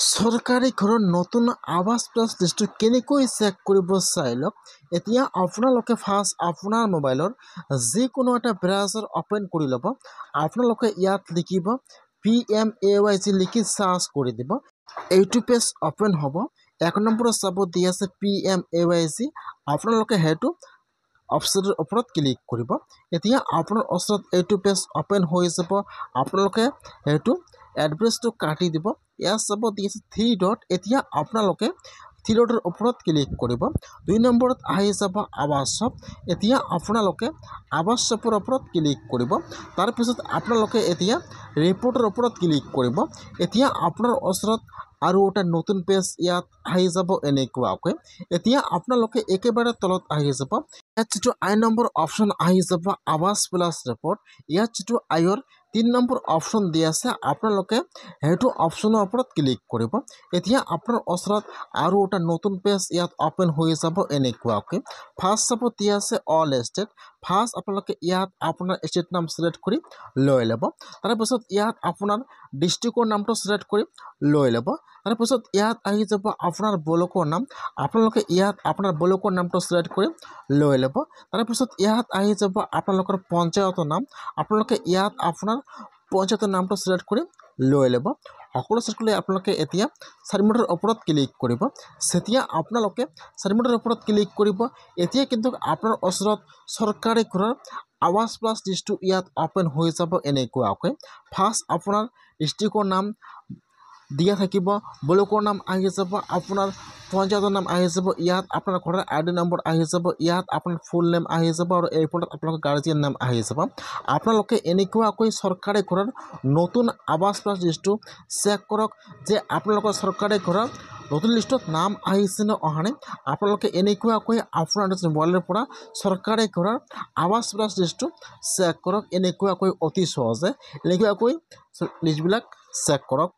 চৰকাৰী ঘৰৰ নতুন আৱাস প্লাছ লিষ্টটো কেনেকৈ চেক কৰিব চাই লওক। এতিয়া আপোনালোকে ফাৰ্ষ্ট আপোনাৰ মোবাইলৰ যিকোনো এটা ব্ৰাউজাৰ অপেন কৰি ল'ব। আপোনালোকে ইয়াত লিখিব PMAYG লিখি চাৰ্চ কৰি দিব। এইটো পেজ অপেন হ'ব। 1 নম্বৰত চাব দি আছে PMAYG। আপোনালোকে সেইটো অপশ্যনৰ ওপৰত ক্লিক কৰিব। এতিয়া আপোনাৰ ওচৰত এইটো পেজ অপেন হৈ যাব। আপোনালোকে সেইটো এড্ৰেছটো কাটি দিব। ইয়াত চাব দি আছে 3 ডট। এতিয়া আপোনালোকে 3 ডটৰ ওপৰত ক্লিক কৰিব। 2 নম্বৰত আহি যাব আৱাস শ্বপ। এতিয়া আপোনালোকে আৱাস শ্বপৰ ওপৰত ক্লিক কৰিব। তাৰপিছত আপোনালোকে এতিয়া ৰিপৰ্টৰ ওপৰত ক্লিক কৰিব। এতিয়া আপোনাৰ ওচৰত আৰু এটা নতুন পেজ ইয়াত আহি যাব এনেকুৱাকৈ। এতিয়া আপোনালোকে একেবাৰে তলত আহি যাব। ইয়াত যিটো আই নম্বৰ অপশ্যন আহি যাব আৱাস প্লাছ ৰিপৰ্ট। ইয়াত যিটো আইৰ 3 নম্বৰ অপশ্যন দি আছে আপোনালোকে সেইটো অপশ্যনৰ ওপৰত ক্লিক কৰিব। এতিয়া আপোনাৰ ওচৰত আৰু এটা নতুন পেজ ইয়াত অপেন হৈ যাব এনেকুৱাকৈ। ফাৰ্ষ্ট চাব দি আছে অল ষ্টেট। ফাৰ্ষ্ট আপোনালোকে ইয়াত আপোনাৰ ষ্টেট নাম ছিলেক্ট কৰি লৈ ল'ব। তাৰপিছত ইয়াত আপোনাৰ ডিষ্ট্ৰিক্টৰ নামটো ছিলেক্ট কৰি লৈ ল'ব। তাৰপিছত ইয়াত আহি যাব আপোনাৰ ব্লকৰ নাম। আপোনালোকে ইয়াত আপোনাৰ ব্লকৰ নামটো ছিলেক্ট কৰি লৈ ল'ব। তাৰপিছত ইয়াত আহি যাব আপোনালোকৰ পঞ্চায়তৰ নাম। আপোনালোকে ইয়াত আপোনাৰ পঞ্চায়তৰ নামটো ছিলেক্ট কৰি লৈ ল'ব। সকলো ছিলেক্ট কৰি আপোনালোকে এতিয়া ছাবমিটৰ ওপৰত ক্লিক কৰিব। যেতিয়া আপোনালোকে ছাবমিটৰ ওপৰত ক্লিক কৰিব, এতিয়া কিন্তু আপোনাৰ ওচৰত চৰকাৰী ঘৰৰ আৱাস প্লাছ লিষ্টটো ইয়াত অপেন হৈ যাব এনেকুৱাকৈ। ফাৰ্ষ্ট আপোনাৰ ডিষ্ট্ৰিক্টৰ নাম দিয়া থাকিব, ব্লকৰ নাম আহি যাব, আপোনাৰ পঞ্চায়তৰ নাম আহি যাব, ইয়াত আপোনাৰ ঘৰৰ ID নম্বৰ আহি যাব, ইয়াত আপোনাৰ ফুল নেম আহি যাব আৰু এয়াৰপৰ্টত আপোনালোকৰ গাৰ্জিয়ান নাম আহি যাব। আপোনালোকে এনেকুৱাকৈ চৰকাৰী ঘৰৰ নতুন আৱাস প্লাছ লিষ্টটো চেক কৰক যে আপোনালোকৰ চৰকাৰী ঘৰৰ নতুন লিষ্টত নাম আহিছে নে অহা নাই। আপোনালোকে এনেকুৱাকৈ আপোনাৰ মোবাইলৰ পৰা চৰকাৰী ঘৰৰ আৱাস প্লাছ লিষ্টটো চেক কৰক। এনেকুৱাকৈ অতি সহজে এনেকুৱাকৈ লিষ্টবিলাক চেক কৰক।